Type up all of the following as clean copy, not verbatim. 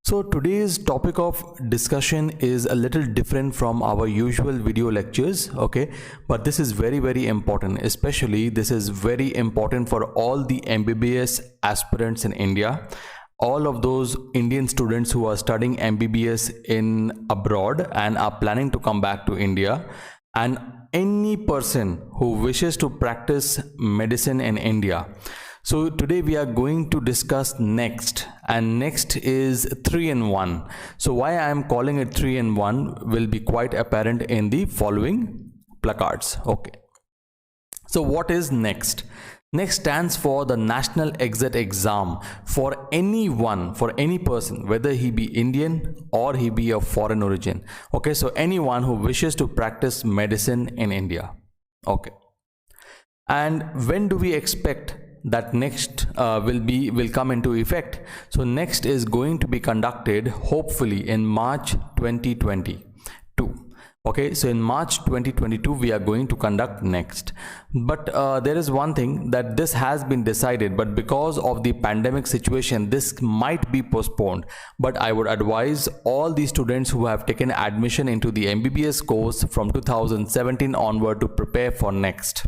So today's topic of discussion is a little different from our usual video lectures, okay? But this is very important, especially this is very important for all the MBBS aspirants in India, all of those Indian students who are studying MBBS in abroad and are planning to come back to India, and any person who wishes to practice medicine in India. So today we are going to discuss next, and next is 3-in-1. So why I am calling it 3-in-1 will be quite apparent in the following placards. Okay. So what is next? Next stands for the National Exit Exam for anyone, for any person, whether he be Indian or he be of foreign origin. Okay, so anyone who wishes to practice medicine in India. Okay. And when do we expect that next will come into effect? So next is going to be conducted hopefully in March 2022. Okay, so in March 2022 we are going to conduct next. But there is one thing, that this has been decided, but because of the pandemic situation this might be postponed. But I would advise all the students who have taken admission into the MBBS course from 2017 onward to prepare for next.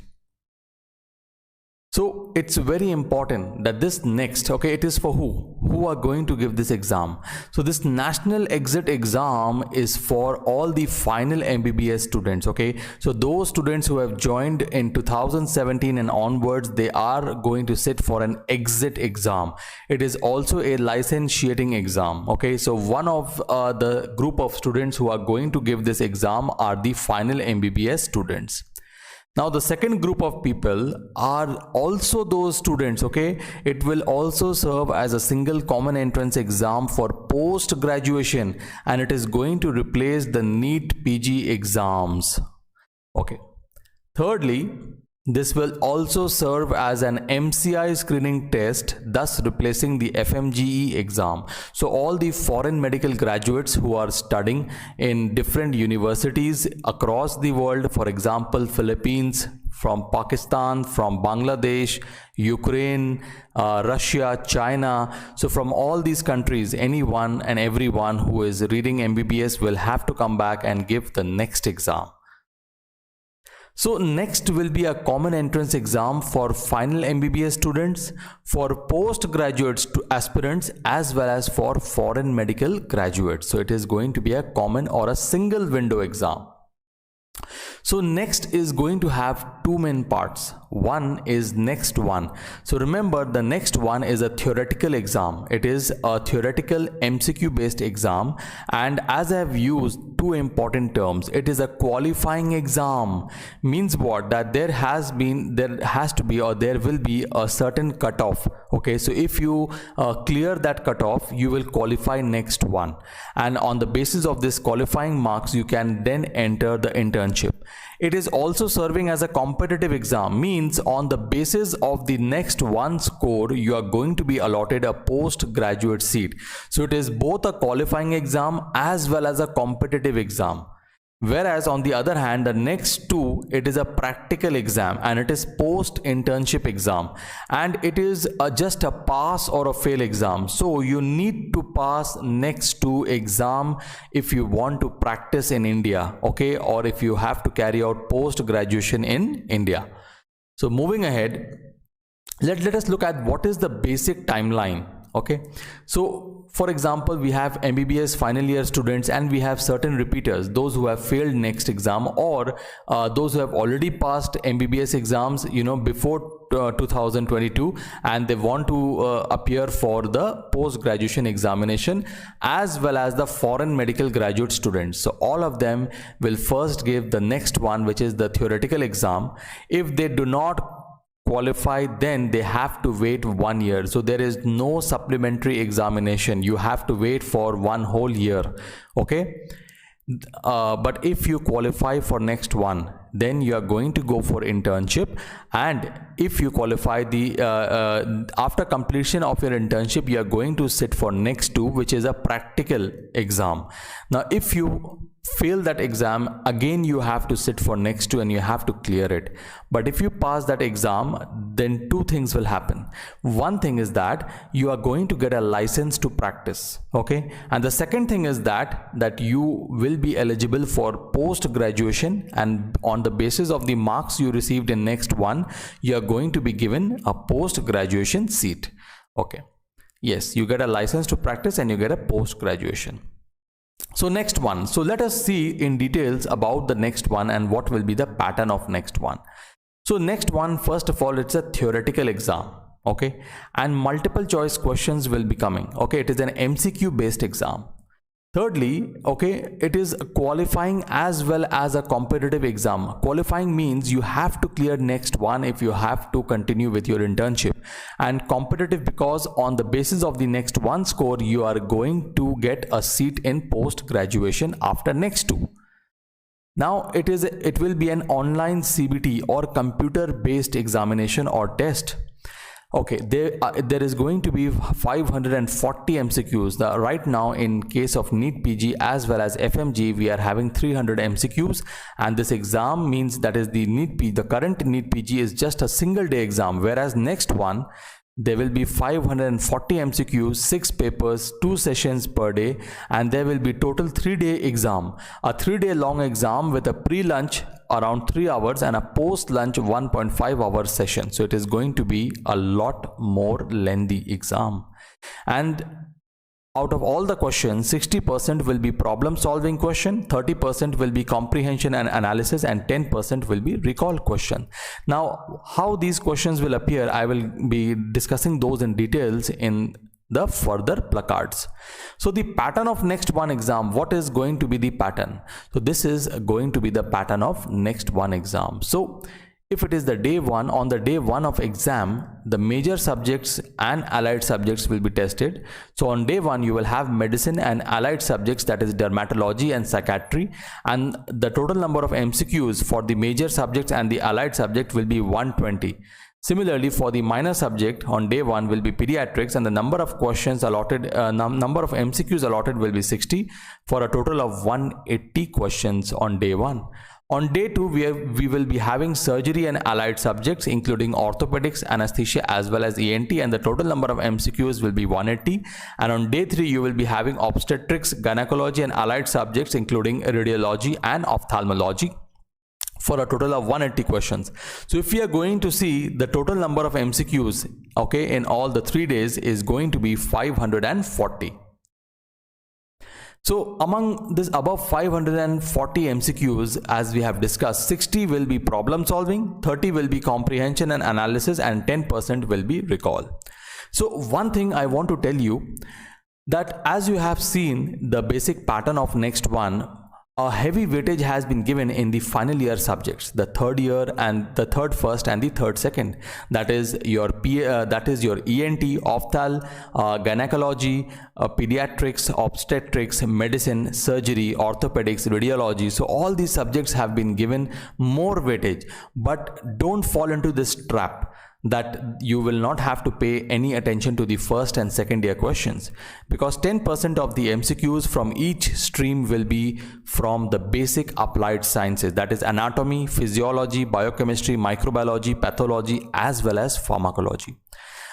So it's very important that this next, okay, it is for who are going to give this exam. So this National Exit Exam is for all the final MBBS students. Okay, so those students who have joined in 2017 and onwards, they are going to sit for an exit exam. It is also a licentiating exam. Okay, so one of the group of students who are going to give this exam are the final MBBS students. Now the second group of people are also those students, okay? It will also serve as a single common entrance exam for post graduation, and it is going to replace the NEET PG exams. Okay. Thirdly, this will also serve as an MCI screening test, thus replacing the fmge exam. So all the foreign medical graduates who are studying in different universities across the world, for example, Philippines, from Pakistan, from Bangladesh, Ukraine, Russia, China. So from all these countries, anyone and everyone who is reading MBBS will have to come back and give the next exam. So next will be a common entrance exam for final MBBS students, for postgraduate aspirants, as well as for foreign medical graduates. So it is going to be a common or a single window exam. So next is going to have two main parts. One is next one. So remember, the next one is a theoretical exam. It is a theoretical MCQ based exam, and as I have used two important terms, it is a qualifying exam. Means what? That there has to be or there will be a certain cutoff. Okay, so if you clear that cutoff, you will qualify next one, and on the basis of this qualifying marks you can then enter the internship. It is also serving as a competitive exam, means on the basis of the next one score you are going to be allotted a postgraduate seat. So it is both a qualifying exam as well as a competitive exam. Whereas on the other hand, the next two, it is a practical exam and it is post internship exam, and it is just a pass or a fail exam. So you need to pass next two exam if you want to practice in India, okay, or if you have to carry out post graduation in India. So moving ahead, let us look at what is the basic timeline. Okay, so for example, we have MBBS final year students and we have certain repeaters, those who have failed next exam, or those who have already passed MBBS exams, you know, before 2022, and they want to appear for the post-graduation examination, as well as the foreign medical graduate students. So all of them will first give the next one, which is the theoretical exam. If they do not qualify, then they have to wait 1 year. So there is no supplementary examination. You have to wait for 1 whole year. Okay, but if you qualify for next one, then you are going to go for internship, and if you qualify the after completion of your internship, you are going to sit for next two, which is a practical exam. Now if you fail that exam, again you have to sit for next 2 and you have to clear it. But if you pass that exam, then 2 things will happen. One thing is that you are going to get a license to practice, okay? And the second thing is that you will be eligible for post graduation, and on the basis of the marks you received in next 1, you are going to be given a post graduation seat. Okay, yes, you get a license to practice and you get a post graduation. So next one, so let us see in details about the next one and what will be the pattern of next one. So next one, first of all, it's a theoretical exam, okay, and multiple choice questions will be coming, okay. It is an MCQ based exam. Thirdly, okay, it is qualifying as well as a competitive exam. Qualifying means you have to clear next one if you have to continue with your internship, and competitive because on the basis of the next one score you are going to get a seat in post graduation after next 2. Now it will be an online CBT or computer based examination or test. Okay, there is going to be 540 MCQs. Right now in case of NEET PG as well as FMG, we are having 300 MCQs, and this exam means that is the NEET PG. The current NEET PG is just a single day exam, whereas next one there will be 540 MCQs, 6 papers, 2 sessions per day, and there will be total 3-day exam. A 3-day long exam with a pre-lunch around 3 hours and a post-lunch 1.5 hour session. So it is going to be a lot more lengthy exam. And out of all the questions, 60% will be problem solving question, 30% will be comprehension and analysis, and 10% will be recall question. Now, how these questions will appear, I will be discussing those in details in the further placards. So the pattern of next one exam, what is going to be the pattern? So this is going to be the pattern of next one exam. So if it is the day 1, on the day 1 of exam, the major subjects and allied subjects will be tested. So on day 1 you will have medicine and allied subjects, that is dermatology and psychiatry, and the total number of MCQs for the major subjects and the allied subject will be 120. Similarly, for the minor subject on day 1 will be pediatrics, and the number of questions allotted, number of MCQs allotted will be 60 for a total of 180 questions on day 1. On day 2, we will be having surgery and allied subjects including orthopedics, anesthesia as well as ENT, and the total number of MCQs will be 180. And on day 3, you will be having obstetrics, gynecology and allied subjects including radiology and ophthalmology for a total of 180 questions. So if we are going to see the total number of MCQs, okay, in all the 3 days is going to be 540. So among this above 540 MCQs, as we have discussed, 60 will be problem solving, 30 will be comprehension and analysis, and 10% will be recall. So one thing I want to tell you, that as you have seen the basic pattern of next one, a heavy weightage has been given in the final year subjects, the third year and the third first and the third second. That is your ENT, ophthal, gynecology, pediatrics, obstetrics, medicine, surgery, orthopedics, radiology. So all these subjects have been given more weightage, but don't fall into this trap that you will not have to pay any attention to the first and second year questions, because 10% of the MCQs from each stream will be from the basic applied sciences, that is anatomy, physiology, biochemistry, microbiology, pathology as well as pharmacology.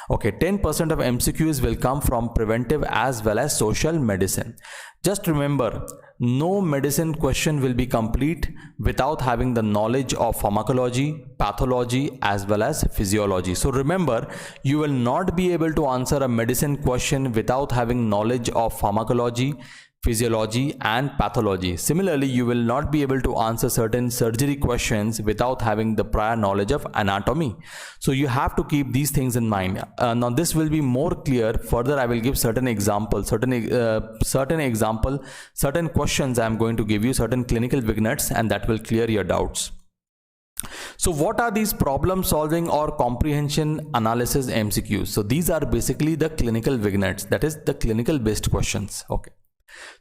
Okay, 10% of MCQs will come from preventive as well as social medicine. Just remember, no medicine question will be complete without having the knowledge of pharmacology, pathology as well as physiology. So remember, you will not be able to answer a medicine question without having knowledge of pharmacology, physiology and pathology. Similarly, you will not be able to answer certain surgery questions without having the prior knowledge of anatomy. So you have to keep these things in mind. Now this will be more clear further. I will give certain examples, certain questions I am going to give you, certain clinical vignettes, and that will clear your doubts. So what are these problem solving or comprehension analysis MCQs? So these are basically the clinical vignettes, that is the clinical based questions. Okay.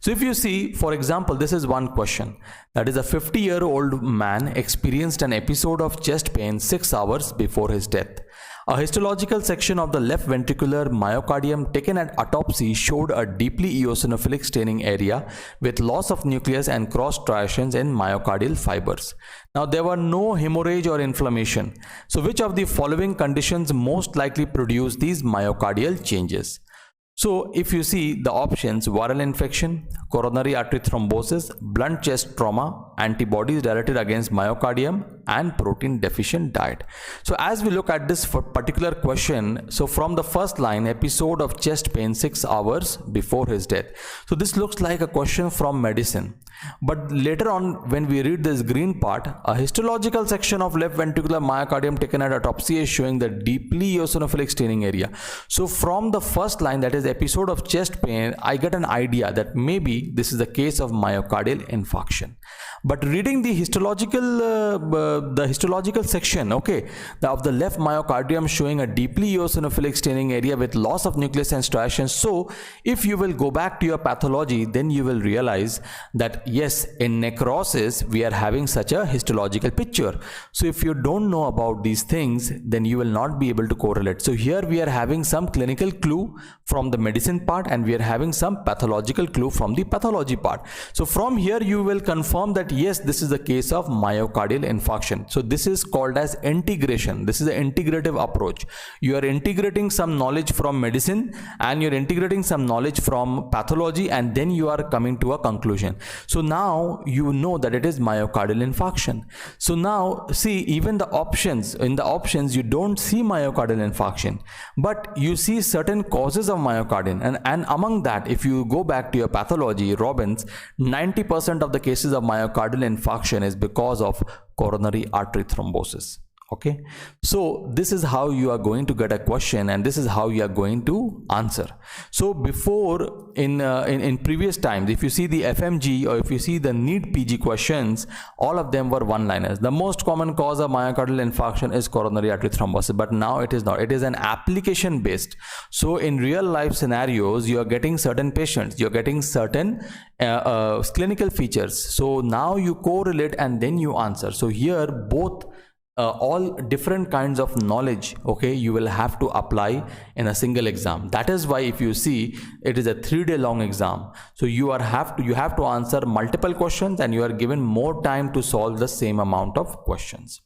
So if you see, for example, this is one question, that is a 50-year-old man experienced an episode of chest pain 6 hours before his death. A histological section of the left ventricular myocardium taken at autopsy showed a deeply eosinophilic staining area with loss of nucleus and cross striations in myocardial fibers. Now, there were no hemorrhage or inflammation. So which of the following conditions most likely produce these myocardial changes? So if you see the options, viral infection, coronary artery thrombosis, blunt chest trauma, antibodies directed against myocardium, and protein deficient diet. So as we look at this particular question, so from the first line, episode of chest pain 6 hours before his death. So this looks like a question from medicine. But later on, when we read this green part, a histological section of left ventricular myocardium taken at autopsy is showing the deeply eosinophilic staining area. So from the first line, that is episode of chest pain, I get an idea that maybe this is the case of myocardial infarction. But reading the histological section, okay, of the left myocardium showing a deeply eosinophilic staining area with loss of nucleus and striations. So if you will go back to your pathology, then you will realize that yes, in necrosis we are having such a histological picture. So if you don't know about these things, then you will not be able to correlate. So here we are having some clinical clue from the medicine part, and we are having some pathological clue from the pathology part. So from here you will confirm that yes, this is the case of myocardial infarction. So this is called as integration. This is an integrative approach. You are integrating some knowledge from medicine and you're integrating some knowledge from pathology, and then you are coming to a conclusion. So now you know that it is myocardial infarction. So now see, even the options, in the options you don't see myocardial infarction, but you see certain causes of myocardial, and among that, if you go back to your pathology, Robbins, 90% of the cases of myocardial infarction is because of coronary artery thrombosis. Okay, so this is how you are going to get a question, and this is how you are going to answer. So before, in previous times, if you see the FMG or if you see the NEET PG questions, all of them were one-liners. The most common cause of myocardial infarction is coronary artery thrombosis, but now it is not. It is an application based. So in real life scenarios, you are getting certain patients, you are getting certain clinical features. So now you correlate and then you answer. So here both all different kinds of knowledge, okay, you will have to apply in a single exam. That is why if you see, it is a 3-day long exam. So you have to answer multiple questions, and you are given more time to solve the same amount of questions.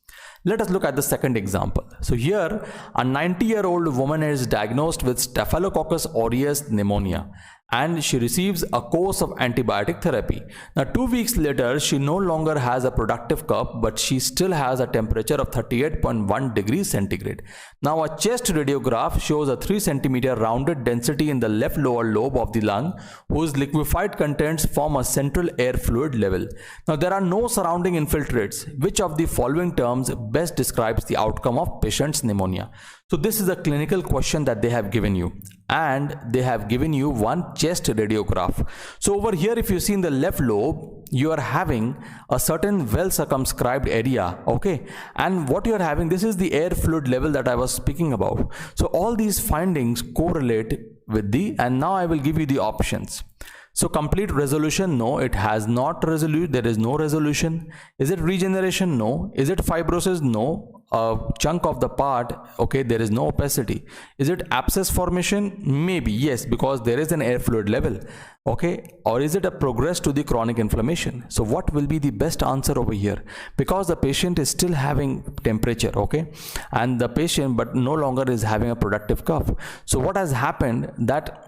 Let us look at the second example. So here a 90-year-old woman is diagnosed with Staphylococcus aureus pneumonia, and she receives a course of antibiotic therapy. Now 2 weeks later, she no longer has a productive cough, but she still has a temperature of 38.1 degrees centigrade. Now a chest radiograph shows a 3 centimeter rounded density in the left lower lobe of the lung, whose liquefied contents form a central air fluid level. Now there are no surrounding infiltrates. Which of the following terms best describes the outcome of patient's pneumonia? So this is a clinical question that they have given you, and they have given you one chest radiograph. So over here, if you see in the left lobe, you are having a certain well circumscribed area, okay, and what you are having, this is the air fluid level that I was speaking about. So all these findings correlate with and now I will give you the options. So complete resolution, no, it has not resolute, there is no resolution. Is it regeneration? No. Is it fibrosis? No. A chunk of the part, okay, there is no opacity. Is it abscess formation? Maybe, yes, because there is an air fluid level, okay. Or is it a progress to the chronic inflammation? So what will be the best answer over here? Because the patient is still having temperature, okay, and the patient but no longer is having a productive cough. So what has happened, that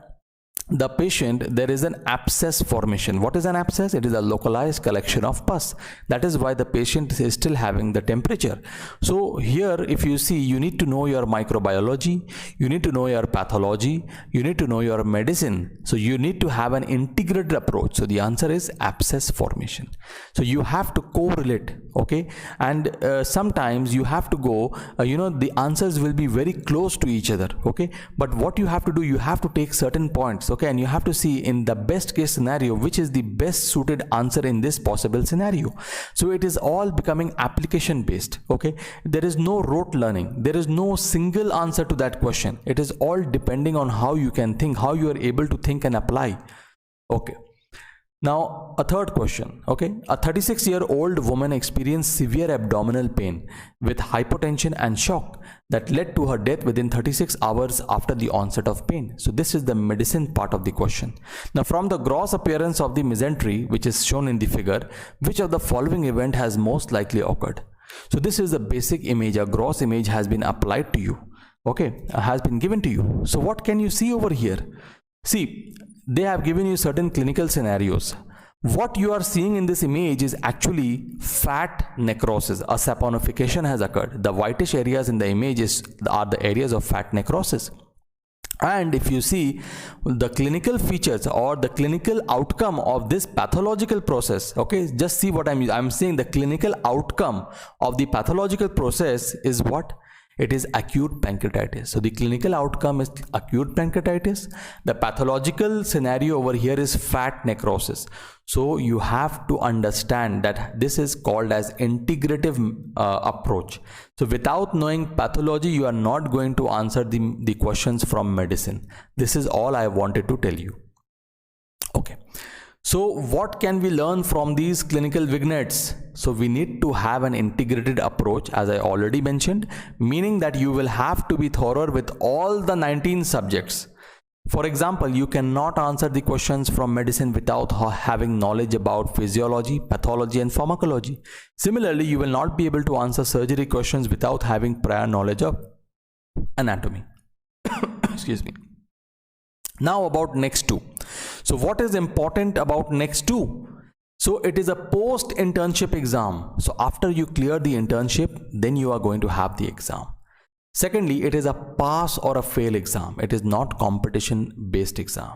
the patient, there is an abscess formation. What is an abscess? It is a localized collection of pus. That is why the patient is still having the temperature. So here, if you see, you need to know your microbiology, you need to know your pathology, you need to know your medicine. So you need to have an integrated approach. So the answer is abscess formation. So you have to correlate, okay, and sometimes you have to go, the answers will be very close to each other, okay, but what you have to do, you have to take certain points, okay, and you have to see in the best case scenario which is the best suited answer in this possible scenario. So it is all becoming application based, okay. There is no rote learning, there is no single answer to that question. It is all depending on how you can think, how you are able to think and apply, okay. Now, a third question, okay? A 36-year-old woman experienced severe abdominal pain with hypotension and shock that led to her death within 36 hours after the onset of pain. So this is the medicine part of the question. Now, from the gross appearance of the mesentery, which is shown in the figure, which of the following event has most likely occurred? So this is the basic image. A gross image has been applied to you, okay, has been given to you. So what can you see over here? See, they have given you certain clinical scenarios. What you are seeing in this image is actually fat necrosis. A saponification has occurred. The whitish areas in the image are the areas of fat necrosis. And if you see the clinical features or the clinical outcome of this pathological process, okay, just see what I'm saying. The clinical outcome of the pathological process is what? It is acute pancreatitis. So the clinical outcome is acute pancreatitis. The pathological scenario over here is fat necrosis. So you have to understand that this is called as integrative approach. So without knowing pathology, you are not going to answer the questions from medicine. This is all I wanted to tell you. Okay. So what can we learn from these clinical vignettes? So we need to have an integrated approach, as I already mentioned, meaning that you will have to be thorough with all the 19 subjects. For example, you cannot answer the questions from medicine without having knowledge about physiology, pathology and pharmacology. Similarly, you will not be able to answer surgery questions without having prior knowledge of anatomy. Excuse me. Now about next two. So what is important about next two? So it is a post internship exam. So after you clear the internship, then you are going to have the exam. Secondly, it is a pass or a fail exam. It is not competition based exam.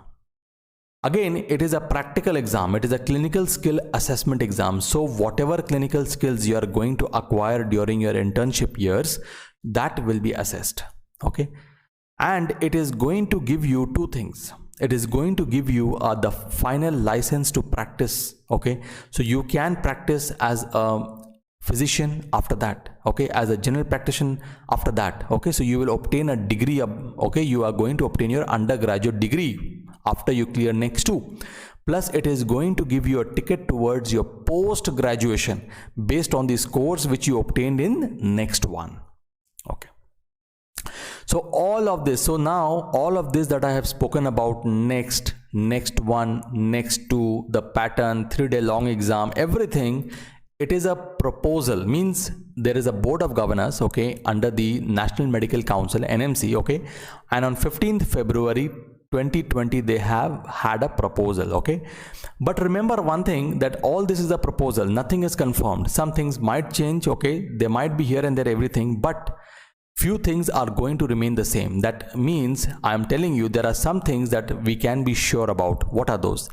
Again, it is a practical exam. It is a clinical skill assessment exam. So whatever clinical skills you are going to acquire during your internship years, that will be assessed. Okay. And it is going to give you two things. It is going to give you the final license to practice. Okay. So you can practice as a physician after that. Okay. As a general practitioner after that. Okay. So you will obtain a degree. Okay. You are going to obtain your undergraduate degree after you clear next two. Plus it is going to give you a ticket towards your post graduation based on the scores which you obtained in next one. Okay. So all of this, so now all of this that I have spoken about, next one, next two, the pattern, 3-day long exam, everything, it is a proposal, means there is a board of governors, okay, under the National Medical Council, NMC, okay, and on 15th February 2020 they have had a proposal, okay. But remember one thing, that all this is a proposal, nothing is confirmed. Some things might change, okay, they might be here and there, everything, but few things are going to remain the same. That means I am telling you there are some things that we can be sure about. What are those?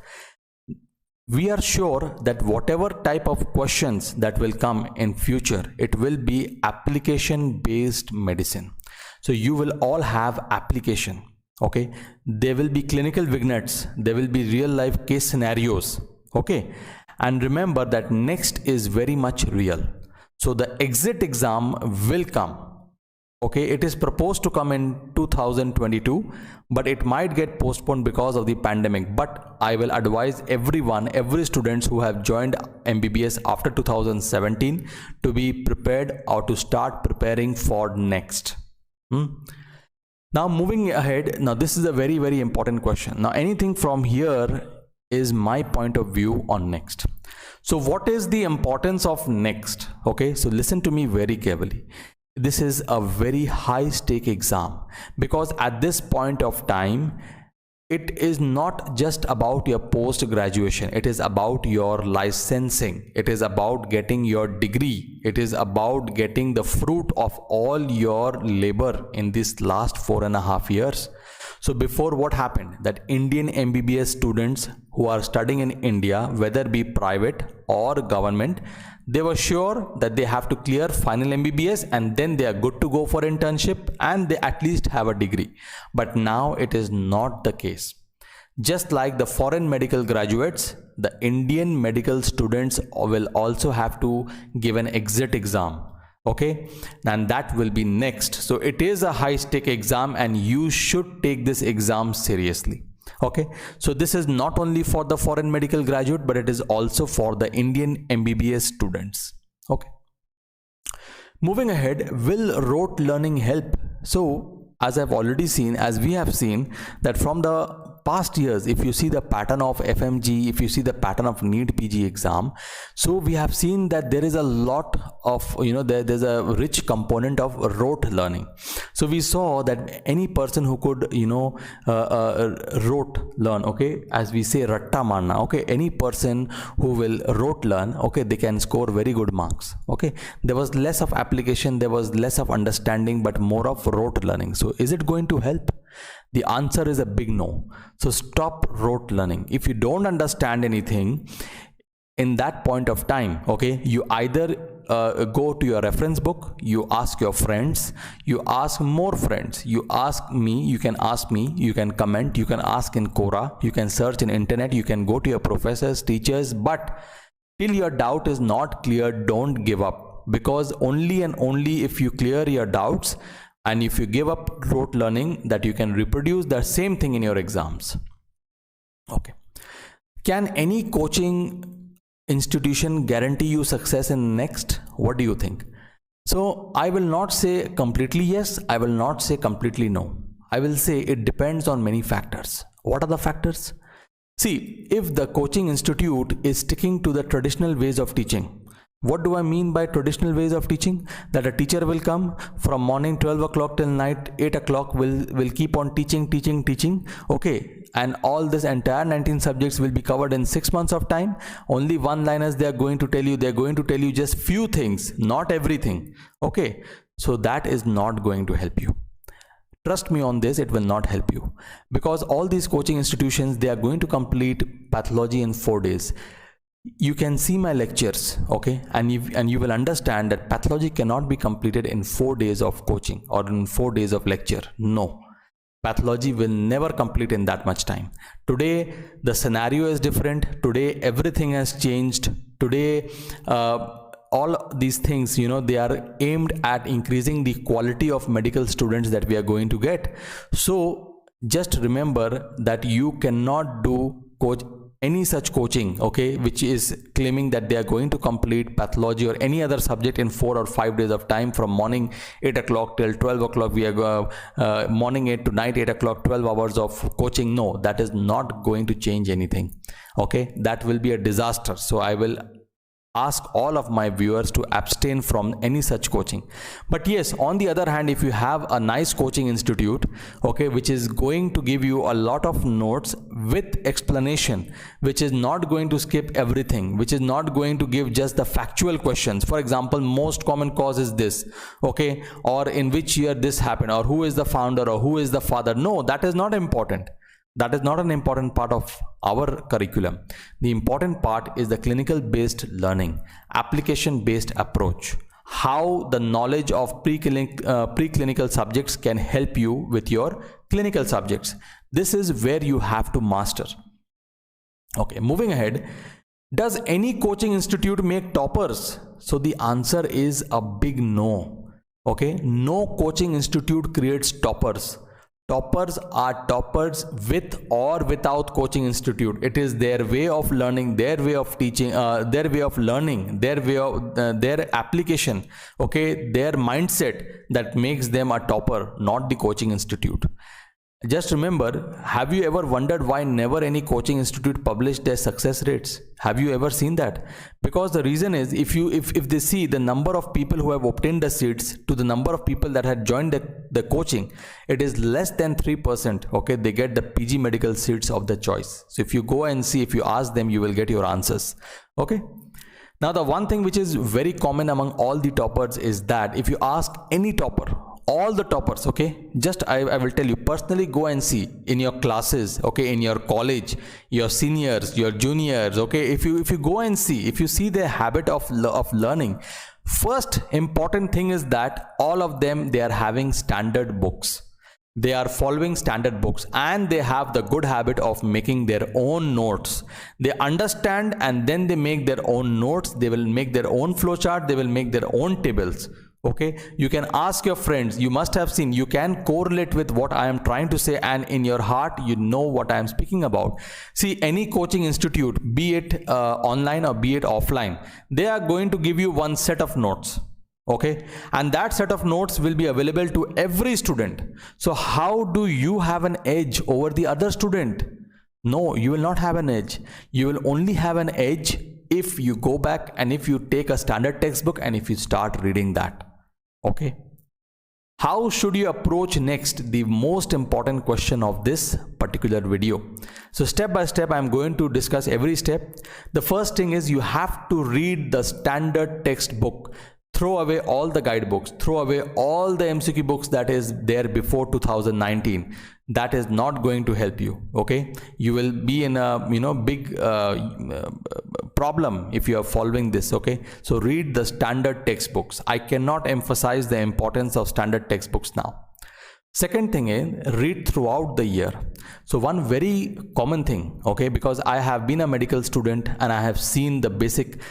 We are sure that whatever type of questions that will come in future, it will be application based medicine. So you will all have application. Okay. There will be clinical vignettes. There will be real life case scenarios. Okay. And remember that next is very much real. So the exit exam will come. Okay, it is proposed to come in 2022, but it might get postponed because of the pandemic. But I will advise everyone, every students who have joined MBBS after 2017 to be prepared or to start preparing for next. Now moving ahead, now this is a very, very important question. Now anything from here is my point of view on next. So what is the importance of next? Okay, so listen to me very carefully. This is a very high stake exam, because at this point of time, it is not just about your post graduation. It is about your licensing. It is about getting your degree. It is about getting the fruit of all your labor in this last 4.5 years. So before, what happened, that Indian MBBS students who are studying in India, whether be private or government, they were sure that they have to clear final MBBS and then they are good to go for internship and they at least have a degree. But now it is not the case. Just like the foreign medical graduates, the Indian medical students will also have to give an exit exam. Okay, and that will be next. So it is a high stake exam and you should take this exam seriously. Okay, so this is not only for the foreign medical graduate, but it is also for the Indian MBBS students. Okay, moving ahead, will rote learning help? So as we have seen that from the past years, if you see the pattern of FMG, if you see the pattern of NEET PG exam, so we have seen that there is a lot of, there's a rich component of rote learning. So we saw that any person who could, rote learn, okay, as we say ratta marna, okay, any person who will rote learn, okay, they can score very good marks. Okay, there was less of application, there was less of understanding, but more of rote learning. So is it going to help? The answer is a big no. So stop rote learning. If you don't understand anything in that point of time, okay, you either go to your reference book, you ask your friends, you ask more friends, you ask me, you can comment, you can ask in Quora, you can search in internet, you can go to your professors, teachers, but till your doubt is not clear, don't give up, because only and only if you clear your doubts and if you give up rote learning, that you can reproduce the same thing in your exams. Okay, can any coaching institution guarantee you success in next? What do you think? So I will not say completely yes, I will not say completely no. I will say it depends on many factors. What are the factors? See, if the coaching institute is sticking to the traditional ways of teaching, what do I mean by traditional ways of teaching? That a teacher will come from morning 12 o'clock till night 8 o'clock, will keep on teaching. Okay, and all this entire 19 subjects will be covered in 6 months of time. Only one liners they are going to tell you just few things, not everything. Okay, so that is not going to help you. Trust me on this, it will not help you, because all these coaching institutions, they are going to complete pathology in 4 days. You can see my lectures, okay, and you will understand that pathology cannot be completed in 4 days of coaching or in 4 days of lecture. No, pathology will never complete in that much time. Today the scenario is different. Today everything has changed. Today all these things, they are aimed at increasing the quality of medical students that we are going to get. So just remember that you cannot do any such coaching, okay, which is claiming that they are going to complete pathology or any other subject in 4 or 5 days of time, from morning 8 o'clock till 12 o'clock. We are morning 8 to night 8 o'clock, 12 hours of coaching. No, that is not going to change anything. Okay, that will be a disaster. So I will ask all of my viewers to abstain from any such coaching. But yes, on the other hand, if you have a nice coaching institute, okay, which is going to give you a lot of notes with explanation, which is not going to skip everything, which is not going to give just the factual questions. For example, most common cause is this, okay, or in which year this happened, or who is the founder, or who is the father. No, that is not important. That is not an important part of our curriculum. The important part is the clinical based learning, application based approach, how the knowledge of preclinical subjects can help you with your clinical subjects. This is where you have to master. Okay, moving ahead, does any coaching institute make toppers? So the answer is a big no. Okay, no coaching institute creates toppers. Toppers are toppers with or without coaching institute. It is their way of learning, their way of teaching, their way of learning, their way of their application, okay, their mindset that makes them a topper, not the coaching institute. Just remember, have you ever wondered why never any coaching institute published their success rates? Have you ever seen that? Because the reason is, if they see the number of people who have obtained the seats to the number of people that had joined the coaching, it is less than 3%. Okay, they get the PG medical seats of their choice. So if you go and see, if you ask them, you will get your answers. Okay. Now the one thing which is very common among all the toppers is that if you ask any topper, all the toppers, okay, just I will tell you, personally go and see in your classes, okay, in your college, your seniors, your juniors, okay, if you go and see, if you see their habit of learning, first important thing is that all of them, they are having standard books. They are following standard books, and they have the good habit of making their own notes. They understand and then they make their own notes. They will make their own flowchart. They will make their own tables. Okay, you can ask your friends. You must have seen, you can correlate with what I am trying to say, and in your heart you know what I am speaking about. See, any coaching institute, be it online or be it offline, they are going to give you one set of notes. Okay, and that set of notes will be available to every student. So how do you have an edge over the other student? No, you will not have an edge. You will only have an edge if you go back and if you take a standard textbook and if you start reading that. Okay, how should you approach next? The most important question of this particular video. So step by step, I'm going to discuss every step. The first thing is you have to read the standard textbook. Throw away all the guidebooks, throw away all the MCQ books that is there before 2019. That is not going to help you. Okay, you will be in a big problem if you are following this. Okay, so read the standard textbooks. I cannot emphasize the importance of standard textbooks now. Second thing is read throughout the year. So one very common thing, okay, because I have been a medical student and I have seen the basic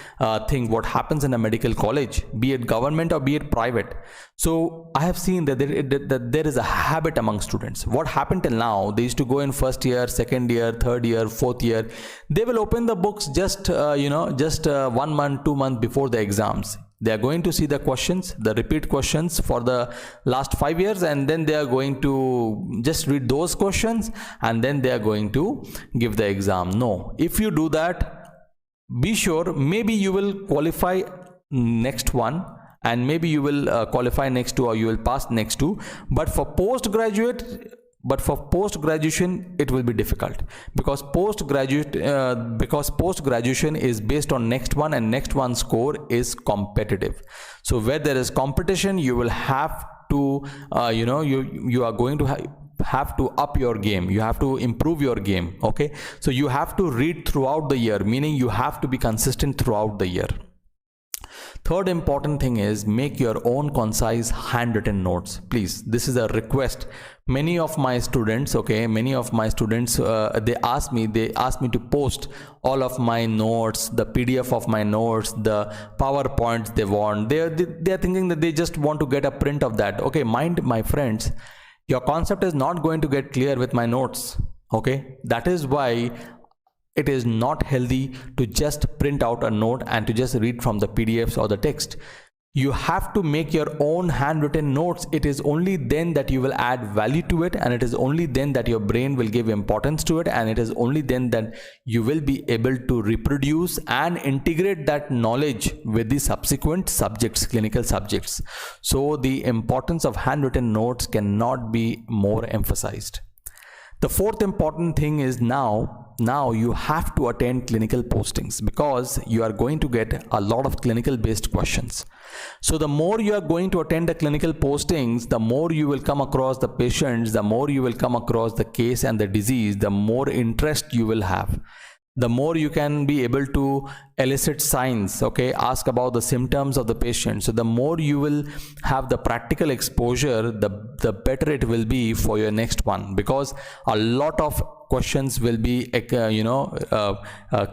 thing what happens in a medical college, be it government or be it private. So I have seen that there is a habit among students. What happened till now, they used to go in first year, second year, third year, fourth year. They will open the books just 1 month, 2 months before the exams. They are going to see the questions, the repeat questions for the last 5 years, and then they are going to just read those questions and then they are going to give the exam. No, if you do that, be sure maybe you will qualify next one, and maybe you will qualify next two, or you will pass next two. But for postgraduation it will be difficult, because post-graduation is based on next one, and next one score is competitive. So where there is competition, you will have to you are going to have to up your game. You have to improve your game. Okay, so you have to read throughout the year, meaning you have to be consistent throughout the year. Third important thing is make your own concise handwritten notes. Please, this is a request. Many of my students, they ask me to post all of my notes, the PDF of my notes, the PowerPoints they want. They are thinking that they just want to get a print of that. Okay, mind my friends, your concept is not going to get clear with my notes. Okay, that is why it is not healthy to just print out a note and to just read from the PDFs or the text. You have to make your own handwritten notes. It is only then that you will add value to it, and it is only then that your brain will give importance to it, and it is only then that you will be able to reproduce and integrate that knowledge with the subsequent subjects, clinical subjects. So the importance of handwritten notes cannot be more emphasized. The fourth important thing is now you have to attend clinical postings, because you are going to get a lot of clinical based questions. So the more you are going to attend the clinical postings, the more you will come across the patients, the more you will come across the case and the disease, the more interest you will have. The more you can be able to elicit signs, okay, ask about the symptoms of the patient. So the more you will have the practical exposure, the better it will be for your next one, because a lot of questions will be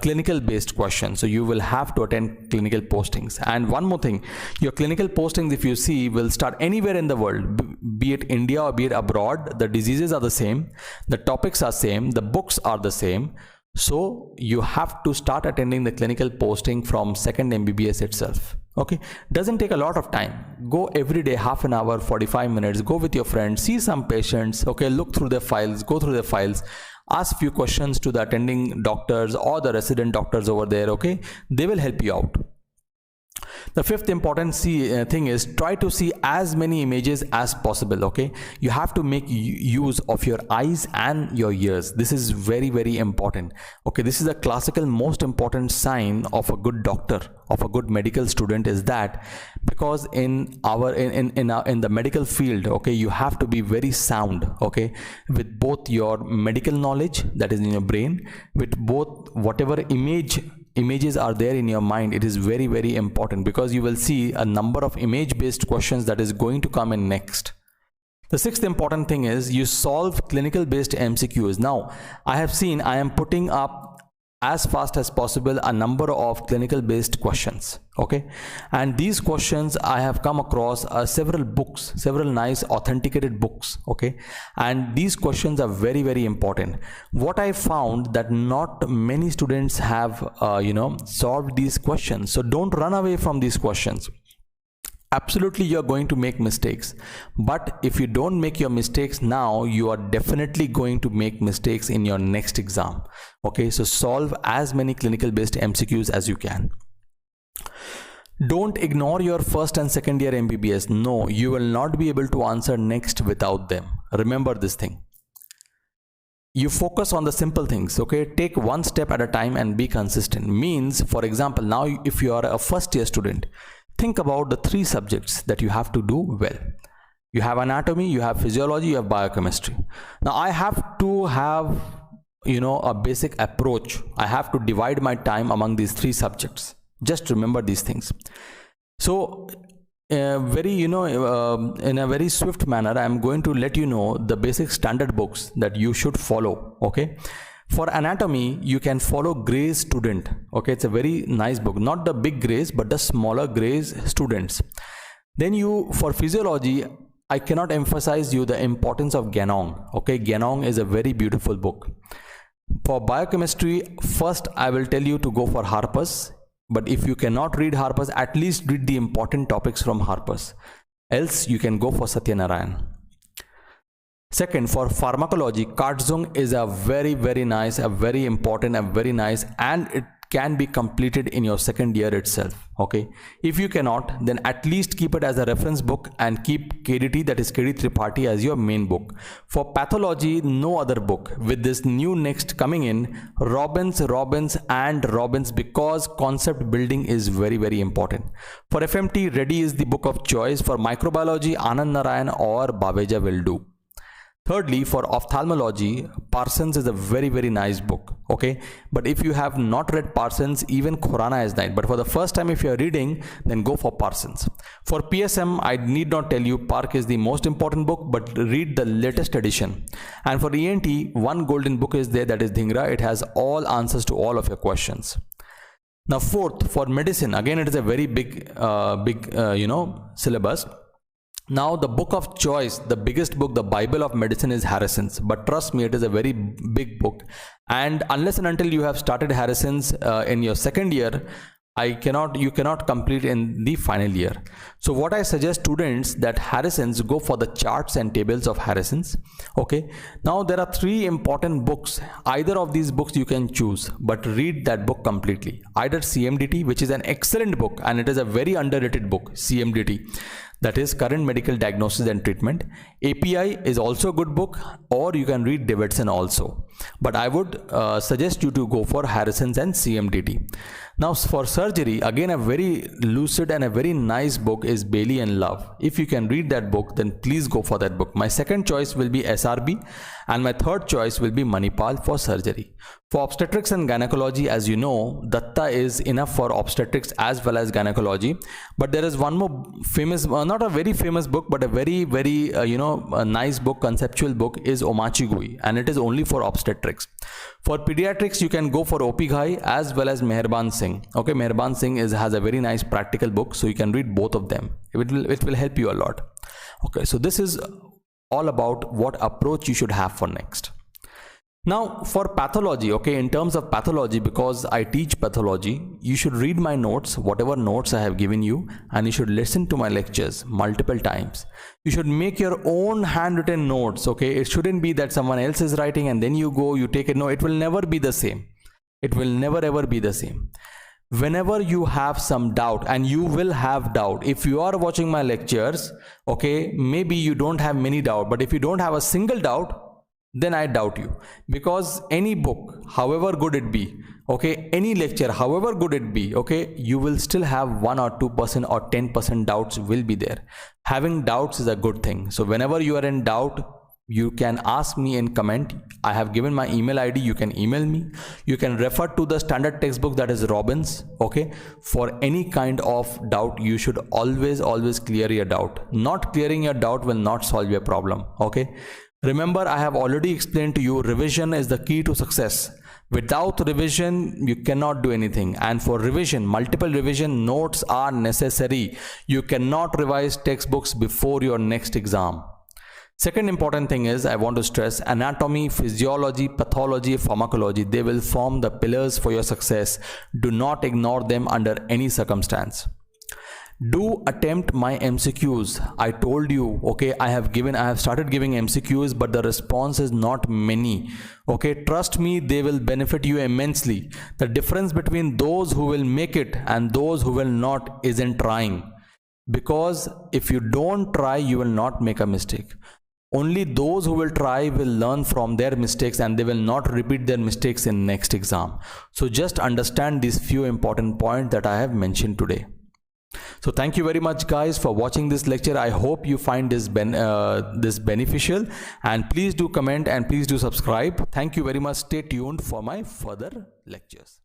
clinical based questions. So you will have to attend clinical postings. And one more thing, your clinical postings, if you see, will start anywhere in the world, be it India or be it abroad. The diseases are the same, the topics are same, the books are the same. So you have to start attending the clinical posting from second MBBS itself. Okay, doesn't take a lot of time. Go every day, half an hour, 45 minutes, go with your friends, see some patients, okay, look through their files, go through their files, ask few questions to the attending doctors or the resident doctors over there. Okay, they will help you out. The fifth important thing is try to see as many images as possible. Okay, you have to make use of your eyes and your ears. This is very, very important. Okay, this is a classical most important sign of a good doctor, of a good medical student, is that because in the medical field, okay, you have to be very sound, okay, with both your medical knowledge that is in your brain, with both whatever images are there in your mind. It is very, very important, because you will see a number of image based questions that is going to come in next. The sixth important thing is you solve clinical based MCQs. Now I have seen, I am putting up as fast as possible a number of clinical based questions. Okay, and these questions I have come across several books, several nice authenticated books. Okay, and these questions are very, very important. What I found that not many students have solved these questions. So don't run away from these questions. Absolutely, you're going to make mistakes, but if you don't make your mistakes now, you are definitely going to make mistakes in your next exam. Okay, so solve as many clinical based MCQs as you can. Don't ignore your first and second year MBBS. No, you will not be able to answer next without them. Remember this thing. You focus on the simple things. Okay, take one step at a time and be consistent. Means, for example, now if you are a first year student, think about the 3 subjects that you have to do well. You have anatomy, you have physiology, you have biochemistry. Now I have to have a basic approach. I have to divide my time among these 3 subjects. Just remember these things. So in a very swift manner, I am going to let you know the basic standard books that you should follow. Okay, for anatomy, you can follow Gray's Student. Okay, it's a very nice book, not the big Gray's, but the smaller Gray's Students. Then for physiology, I cannot emphasize you the importance of Ganong. Okay, Ganong is a very beautiful book. For biochemistry, first I will tell you to go for Harper's, but if you cannot read Harper's, at least read the important topics from Harper's. Else you can go for Satyanarayan. Second, for pharmacology, Kartzung is a very, very nice, a very important, a very nice, and it can be completed in your second year itself. Okay, if you cannot, then at least keep it as a reference book and keep KDT, that is KD Tripathi, as your main book. For pathology, no other book. With this new next coming in, Robbins, because concept building is very, very important. For FMT, Reddy is the book of choice. For microbiology, Anand Narayan or Babeja will do. Thirdly, for ophthalmology, Parsons is a very, very nice book. Okay, but if you have not read Parsons, even Khurana is nice. But for the first time, if you are reading, then go for Parsons. For PSM, I need not tell you, Park is the most important book, but read the latest edition. And for ENT, one golden book is there, that is Dhingra. It has all answers to all of your questions. Now, fourth, for medicine, again, it is a very big syllabus. Now, the book of choice, the biggest book, the Bible of medicine, is Harrison's. But trust me, it is a very big book. And unless and until you have started Harrison's in your second year, you cannot complete in the final year. So what I suggest students, that Harrison's, go for the charts and tables of Harrison's. Okay, now there are 3 important books. Either of these books you can choose, but read that book completely. Either CMDT, which is an excellent book, and it is a very underrated book, CMDT, that is Current Medical Diagnosis and Treatment. API is also a good book, or you can read Davidson also. But I would suggest you to go for Harrison's and CMDT. Now for surgery, again a very lucid and a very nice book is Bailey and Love. If you can read that book, then please go for that book. My second choice will be SRB, and my third choice will be Manipal for surgery. For obstetrics and gynecology, as you know, Datta is enough for obstetrics as well as gynecology. But there is one more famous, not a very famous book, but a very, very a nice book, conceptual book, is Omachi Gui, and it is only for obstetrics. For pediatrics, you can go for OP Ghai as well as Meherban Singh. Okay, Meherban Singh has a very nice practical book, so you can read both of them. It will help you a lot. Okay, so this is all about what approach you should have for next. Now for pathology, okay, in terms of pathology, because I teach pathology, you should read my notes, whatever notes I have given you, and you should listen to my lectures multiple times. You should make your own handwritten notes, okay? It shouldn't be that someone else is writing and then you go, you take it. No, it will never be the same. It will never ever be the same. Whenever you have some doubt, and you will have doubt, if you are watching my lectures, okay, maybe you don't have many doubt, but if you don't have a single doubt, then I doubt you. Because any book, however good it be, okay, any lecture, however good it be, okay, you will still have 1 or 2% or 10% doubts will be there. Having doubts is a good thing. So whenever you are in doubt, you can ask me in comment. I have given my email ID. You can email me. You can refer to the standard textbook, that is Robbins. Okay, for any kind of doubt, you should always clear your doubt. Not clearing your doubt will not solve your problem. Okay, remember, I have already explained to you, revision is the key to success. Without revision, you cannot do anything. And for revision, multiple revision notes are necessary. You cannot revise textbooks before your next exam. Second important thing is, I want to stress, anatomy, physiology, pathology, pharmacology, they will form the pillars for your success. Do not ignore them under any circumstance. Do attempt my MCQs. I told you, okay, I have started giving MCQs, but the response is not many. Okay, trust me, they will benefit you immensely. The difference between those who will make it and those who will not is in trying. Because if you don't try, you will not make a mistake. Only those who will try will learn from their mistakes, and they will not repeat their mistakes in next exam. So just understand these few important points that I have mentioned today. So thank you very much guys for watching this lecture. I hope you find this beneficial, and please do comment and please do subscribe. Thank you very much. Stay tuned for my further lectures.